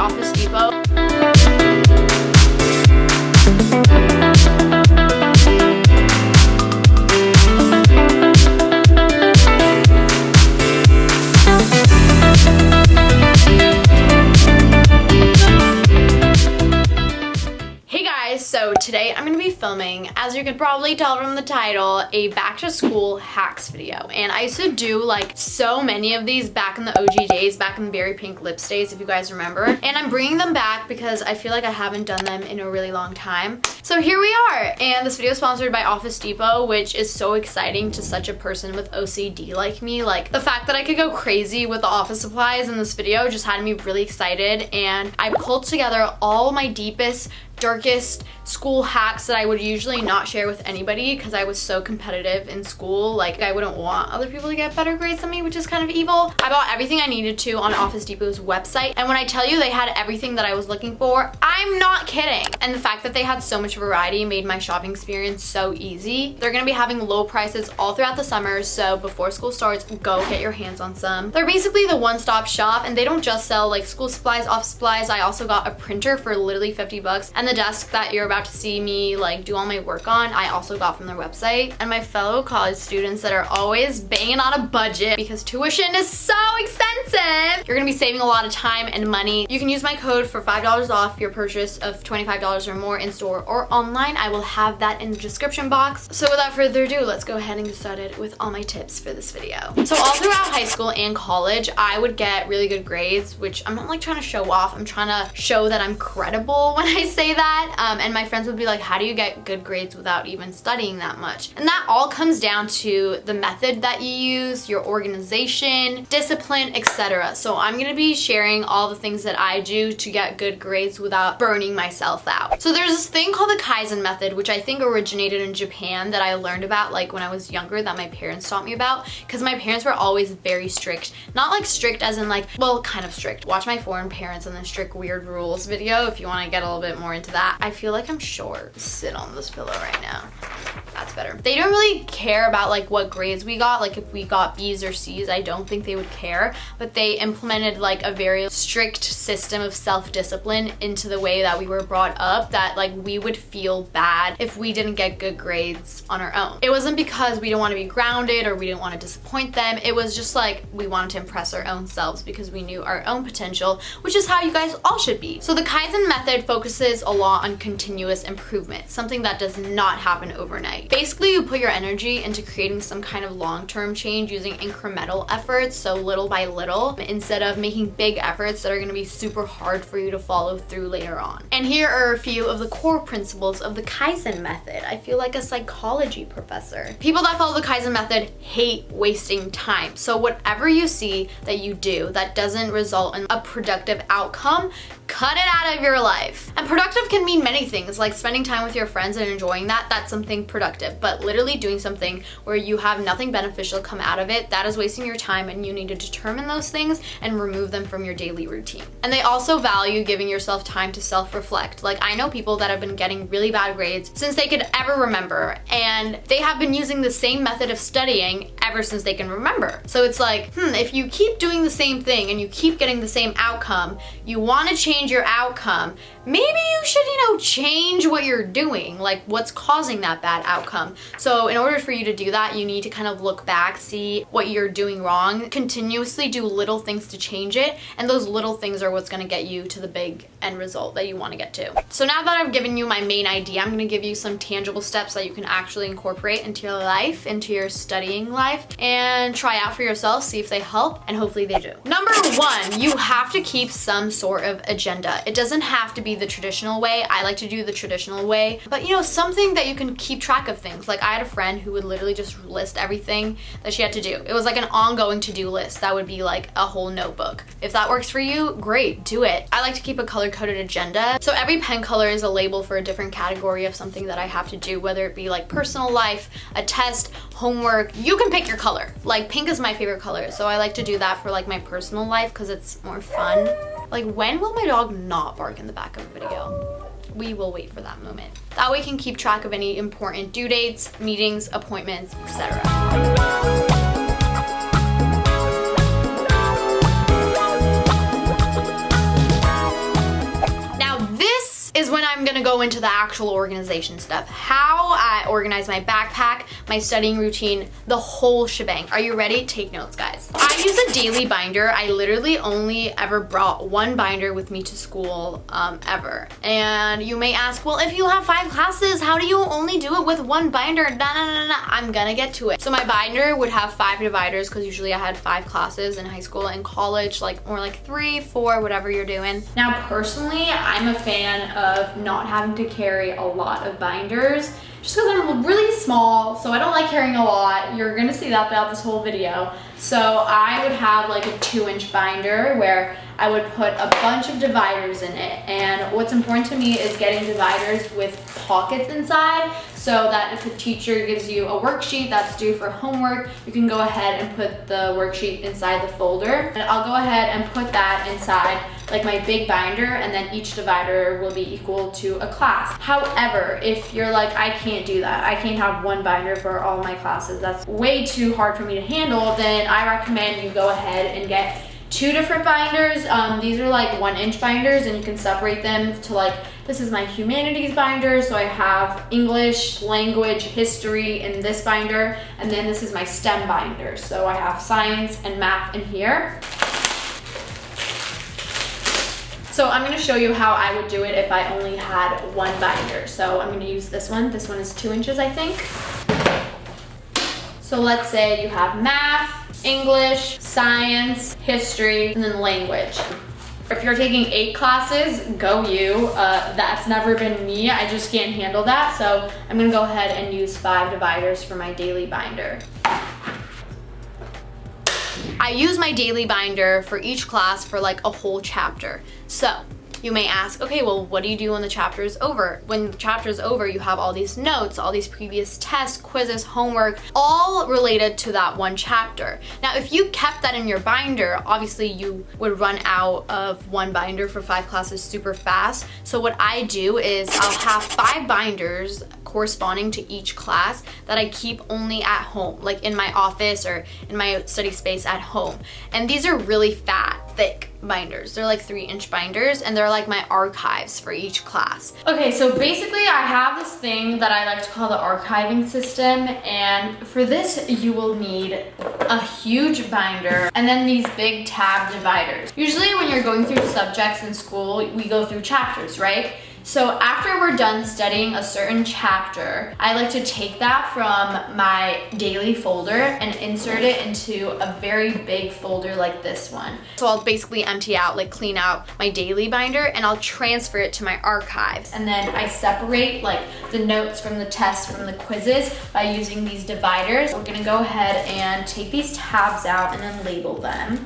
Office Depot. So today I'm going to be filming, as you could probably tell from the title, a back to school hacks video. And I used to do like so many of these back in the OG days, back in the berry pink lips days, if you guys remember. And I'm bringing them back because I feel like I haven't done them in a really long time. So here we are. And this video is sponsored by Office Depot, which is so exciting to such a person with OCD like me. Like the fact that I could go crazy with the office supplies in this video just had me really excited. And I pulled together all my deepest, darkest school hacks that I would usually not share with anybody because I was so competitive in school. Like I wouldn't want other people to get better grades than me, which is kind of evil. I bought everything I needed to on Office Depot's website, and when I tell you they had everything that I was looking for, I'm not kidding. And the fact that they had so much variety made my shopping experience so easy. They're gonna be having low prices all throughout the summer, so before school starts, go get your hands on some. They're basically the one-stop shop, and they don't just sell like school supplies, office supplies. I also got a printer for literally 50 bucks, and the desk that you're about to see me like do all my work on, I also got from their website. And my fellow college students that are always banging on a budget because tuition is so expensive, you're gonna be saving a lot of time and money. You can use my code for $5 off your purchase of $25 or more in store or online. I will have that in the description box. So without further ado, let's go ahead and get started with all my tips for this video. So all throughout high school and college, I would get really good grades, which I'm not like trying to show off. I'm trying to show that I'm credible when I say that. And my friends would be like, how do you get good grades without even studying that much? And that all comes down to the method that you use, your organization, discipline, etc. So I'm gonna be sharing all the things that I do to get good grades without burning myself out. So there's this thing called the Kaizen Method, which I think originated in Japan, that I learned about like when I was younger, that my parents taught me about, because my parents were always very strict. Not like strict as in like, well, kind of strict. Watch my foreign parents and the strict weird rules video if you want to get a little bit more into that. I feel like I'm short. Sit on this pillow right now. That's better. They don't really care about like what grades we got. Like if we got B's or C's, I don't think they would care, but they implemented like a very strict system of self-discipline into the way that we were brought up, that like we would feel bad if we didn't get good grades on our own. It wasn't because we didn't want to be grounded or we didn't want to disappoint them. It was just like we wanted to impress our own selves because we knew our own potential, which is how you guys all should be. So the Kaizen method focuses a lot on continuous improvement, something that does not happen overnight. Basically, you put your energy into creating some kind of long-term change using incremental efforts, so little by little, instead of making big efforts that are going to be super hard for you to follow through later on. And here are a few of the core principles of the Kaizen method. I feel like a psychology professor. People that follow the Kaizen method hate wasting time. So whatever you see that you do that doesn't result in a productive outcome, cut it out of your life. And productive can mean many things, like spending time with your friends and enjoying that. That's something productive. But literally doing something where you have nothing beneficial come out of it, that is wasting your time, and you need to determine those things and remove them from your daily routine. And they also value giving yourself time to self-reflect. Like I know people that have been getting really bad grades since they could ever remember, and they have been using the same method of studying ever since they can remember. So it's like, if you keep doing the same thing and you keep getting the same outcome, you want to change your outcome, maybe you should, change what you're doing, like what's causing that bad outcome. So in order for you to do that, you need to kind of look back, see what you're doing wrong, continuously do little things to change it, and those little things are what's going to get you to the big end result that you want to get to. So now that I've given you my main idea, I'm going to give you some tangible steps that you can actually incorporate into your life, into your studying life, and try out for yourself, see if they help, and hopefully they do. Number one, you have to keep some sort of agenda. It doesn't have to be the traditional way. I like to do the traditional way, but something that you can keep track of things. Like I had a friend who would literally just list everything that she had to do. It was like an ongoing to-do list that would be like a whole notebook. If that works for you, great, do it. I like to keep a color-coded agenda. So every pen color is a label for a different category of something that I have to do, whether it be like personal life, a test, homework. You can pick your color. Like pink is my favorite color, so I like to do that for like my personal life because it's more fun. Like when will my dog not bark in the back of a video? We will wait for that moment. That way we can keep track of any important due dates, meetings, appointments, etc. into the actual organization stuff. How I organize my backpack, my studying routine, the whole shebang. Are you ready? Take notes, guys. I use a daily binder. I literally only ever brought one binder with me to school ever. And you may ask, well, if you have 5 classes, how do you only do it with one binder? No. I'm gonna get to it. So my binder would have 5 dividers because usually I had 5 classes in high school and college, like more like 3, 4, whatever you're doing. Now, personally, I'm a fan of not having to carry a lot of binders just because I'm really small, so I don't like carrying a lot. You're gonna see that throughout this whole video. So I would have like a 2-inch binder where I would put a bunch of dividers in it. And what's important to me is getting dividers with pockets inside so that if the teacher gives you a worksheet that's due for homework, you can go ahead and put the worksheet inside the folder. And I'll go ahead and put that inside like my big binder, and then each divider will be equal to a class. However, if you're like, I can't do that, I can't have one binder for all my classes, that's way too hard for me to handle, then I recommend you go ahead and get 2 different binders. These are like 1-inch binders, and you can separate them to like, this is my humanities binder, so I have English, language, history in this binder, and then this is my STEM binder, so I have science and math in here. So I'm gonna show you how I would do it if I only had one binder. So I'm gonna use this one. This one is 2 inches, I think. So let's say you have math, English, science, history, and then language. If you're taking 8 classes, go you. That's never been me. I just can't handle that. So I'm gonna go ahead and use 5 dividers for my daily binder. I use my daily binder for each class for like a whole chapter. So you may ask, okay, well, what do you do when the chapter is over? When the chapter is over, you have all these notes, all these previous tests, quizzes, homework, all related to that one chapter. Now, if you kept that in your binder, obviously you would run out of one binder for 5 classes super fast. So what I do is I'll have 5 binders corresponding to each class that I keep only at home, like in my office or in my study space at home. And these are really fat, thick binders. They're like 3-inch binders, and they're like my archives for each class. Okay, so basically I have this thing that I like to call the archiving system, and for this you will need a huge binder and then these big tab dividers. Usually when you're going through subjects in school, we go through chapters, right? So after we're done studying a certain chapter, I like to take that from my daily folder and insert it into a very big folder like this one. So I'll basically empty out, like clean out my daily binder, and I'll transfer it to my archives. And then I separate like the notes from the tests, from the quizzes by using these dividers. We're gonna go ahead and take these tabs out and then label them.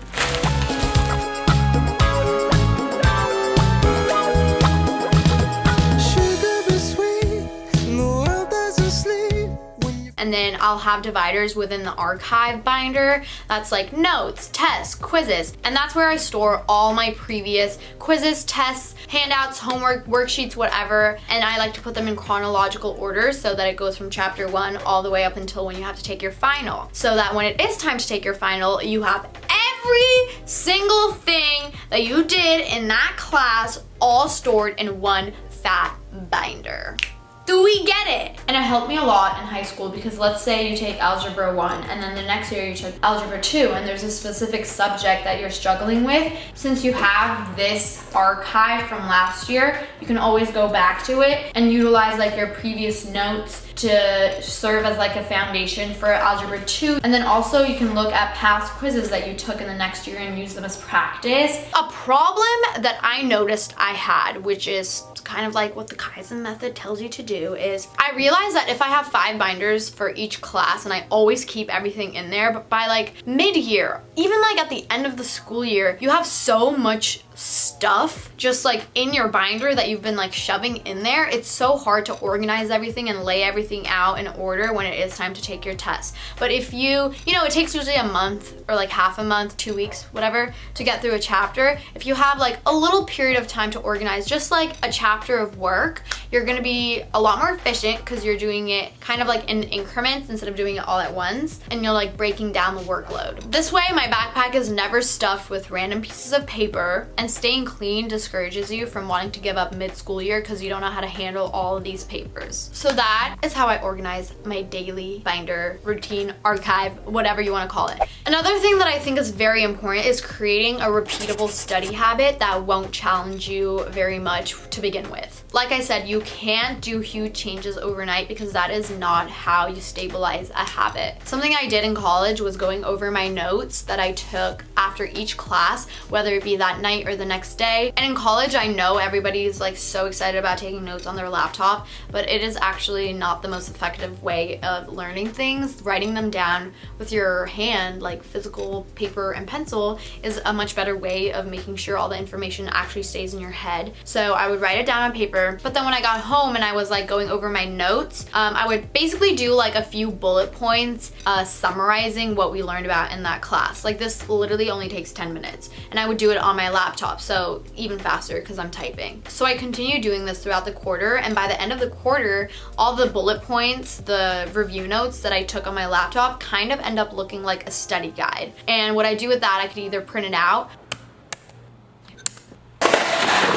And then I'll have dividers within the archive binder that's like notes, tests, quizzes, and that's where I store all my previous quizzes, tests, handouts, homework, worksheets, whatever, and I like to put them in chronological order so that it goes from chapter 1 all the way up until when you have to take your final, so that when it is time to take your final, you have every single thing that you did in that class all stored in one fat binder. Do we get it? And it helped me a lot in high school because let's say you take Algebra 1 and then the next year you took Algebra 2 and there's a specific subject that you're struggling with. Since you have this archive from last year, you can always go back to it and utilize like your previous notes to serve as like a foundation for Algebra 2. And then also you can look at past quizzes that you took in the next year and use them as practice. A problem that I noticed I had, which is kind of like what the Kaizen Method tells you to do, is I realized that if I have 5 binders for each class and I always keep everything in there, but by like mid-year, even like at the end of the school year, you have so much stuff just like in your binder that you've been like shoving in there. It's so hard to organize everything and lay everything out in order when it is time to take your test. But if you know, it takes usually a month or like half a month, 2 weeks, whatever, to get through a chapter. If you have like a little period of time to organize, just like a chapter of work, you're gonna be a lot more efficient because you're doing it kind of like in increments instead of doing it all at once, and you're like breaking down the workload. This way my backpack is never stuffed with random pieces of paper and and staying clean discourages you from wanting to give up mid-school year because you don't know how to handle all of these papers. So that is how I organize my daily binder, routine, archive, whatever you want to call it. Another thing that I think is very important is creating a repeatable study habit that won't challenge you very much to begin with. Like I said, you can't do huge changes overnight because that is not how you stabilize a habit. Something I did in college was going over my notes that I took after each class, whether it be that night or the next day. And in college, I know everybody's like so excited about taking notes on their laptop, but it is actually not the most effective way of learning things. Writing them down with your hand, like physical paper and pencil, is a much better way of making sure all the information actually stays in your head. So I would write it down on paper, but then when I got home and I was like going over my notes, I would basically do like a few bullet points summarizing what we learned about in that class. Like this literally only takes 10 minutes, and I would do it on my laptop, so even faster because I'm typing. So I continued doing this throughout the quarter, and by the end of the quarter, all the bullet points, the review notes that I took on my laptop kind of end up looking like a study guide. And what I do with that, I could either print it out.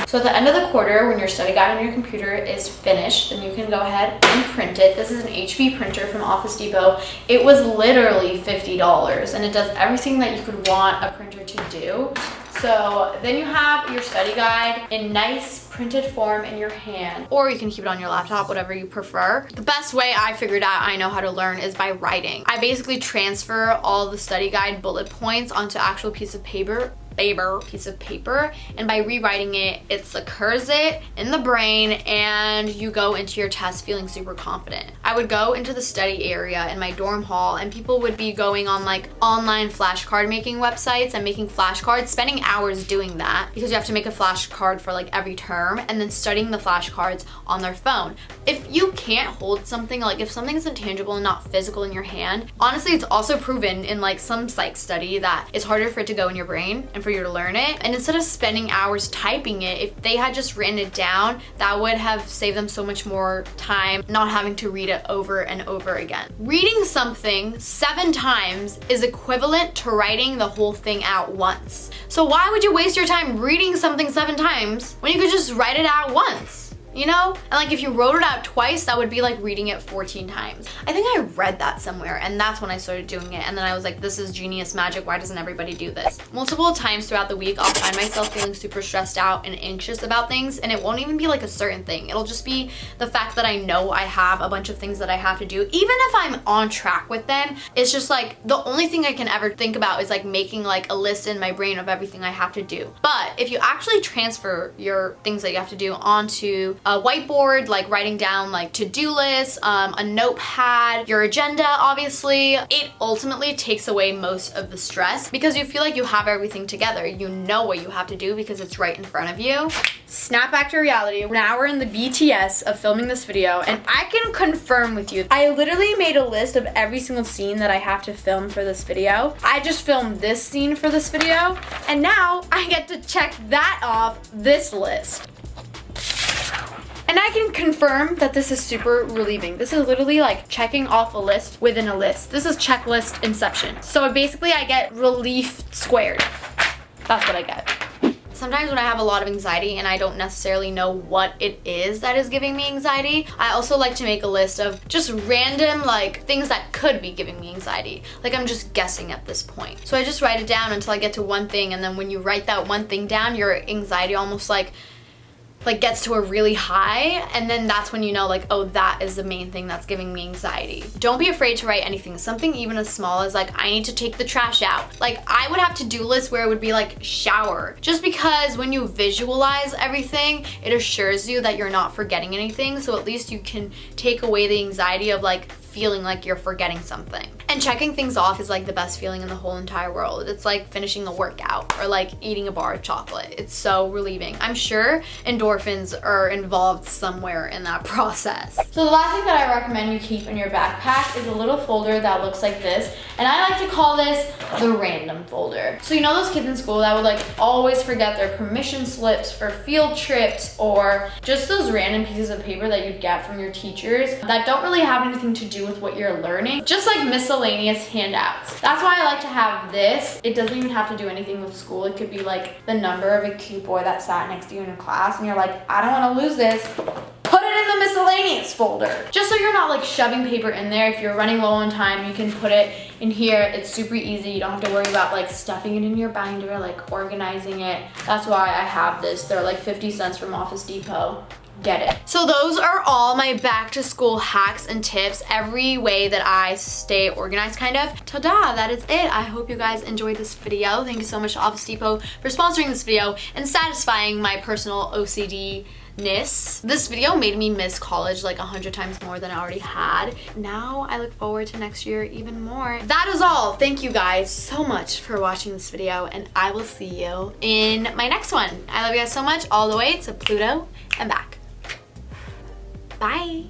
So at the end of the quarter, when your study guide on your computer is finished, then you can go ahead and print it. This is an HP printer from Office Depot. It was literally $50, and it does everything that you could want a printer to do. So then you have your study guide in nice printed form in your hand, or you can keep it on your laptop, whatever you prefer. The best way I figured out I know how to learn is by writing. I basically transfer all the study guide bullet points onto actual piece of paper, and by rewriting it, it occurs it in the brain, and you go into your test feeling super confident. I would go into the study area in my dorm hall, and people would be going on like online flashcard making websites and making flashcards, spending hours doing that because you have to make a flashcard for like every term, and then studying the flashcards on their phone. If you can't hold something, like if something isn't tangible and not physical in your hand, honestly, it's also proven in like some psych study that it's harder for it to go in your brain and for you to learn it. And instead of spending hours typing it, if they had just written it down, that would have saved them so much more time not having to read it over and over again. Reading something 7 times is equivalent to writing the whole thing out once. So why would you waste your time reading something 7 times when you could just write it out once? You know? And like if you wrote it out twice, that would be like reading it 14 times. I think I read that somewhere, and that's when I started doing it. And then I was like, this is genius magic. Why doesn't everybody do this? Multiple times throughout the week, I'll find myself feeling super stressed out and anxious about things, and it won't even be like a certain thing. It'll just be the fact that I know I have a bunch of things that I have to do. Even if I'm on track with them, it's just like the only thing I can ever think about is like making like a list in my brain of everything I have to do. But if you actually transfer your things that you have to do onto a whiteboard, like writing down like to-do lists, a notepad, your agenda, obviously, it ultimately takes away most of the stress because you feel like you have everything together. You know what you have to do because it's right in front of you. Snap back to reality. Now we're in the BTS of filming this video, and I can confirm with you, I literally made a list of every single scene that I have to film for this video. I just filmed this scene for this video, and now I get to check that off this list. And I can confirm that this is super relieving. This is literally like checking off a list within a list. This is checklist inception. So basically I get relief squared. That's what I get. Sometimes when I have a lot of anxiety and I don't necessarily know what it is that is giving me anxiety, I also like to make a list of just random like things that could be giving me anxiety. Like I'm just guessing at this point. So I just write it down until I get to one thing, and then when you write that one thing down, your anxiety almost like gets to a really high, and then that's when you know like, oh, that is the main thing that's giving me anxiety. Don't be afraid to write anything. Something even as small as like, I need to take the trash out. Like I would have to-do lists where it would be like shower, just because when you visualize everything, it assures you that you're not forgetting anything. So at least you can take away the anxiety of like feeling like you're forgetting something. And checking things off is like the best feeling in the whole entire world. It's like finishing a workout or like eating a bar of chocolate. It's so relieving. I'm sure endorphins are involved somewhere in that process. So the last thing that I recommend you keep in your backpack is a little folder that looks like this. And I like to call this the random folder. So you know those kids in school that would like always forget their permission slips for field trips, or just those random pieces of paper that you'd get from your teachers that don't really have anything to do do with what you're learning. Just like miscellaneous handouts. That's why I like to have this. It doesn't even have to do anything with school. It could be like the number of a cute boy that sat next to you in your class and you're like, I don't want to lose this. Put it in the miscellaneous folder. Just so you're not like shoving paper in there. If you're running low on time, you can put it in here. It's super easy. You don't have to worry about like stuffing it in your binder, like organizing it. That's why I have this. They're like 50 cents from Office Depot. Get it. So those are all my back to school hacks and tips, every way that I stay organized kind of. Ta-da, that is it. I hope you guys enjoyed this video. Thank you so much to Office Depot for sponsoring this video and satisfying my personal OCD-ness. This video made me miss college like 100 times more than I already had. Now I look forward to next year even more. That is all. Thank you guys so much for watching this video and I will see you in my next one. I love you guys so much all the way to Pluto and back. Bye.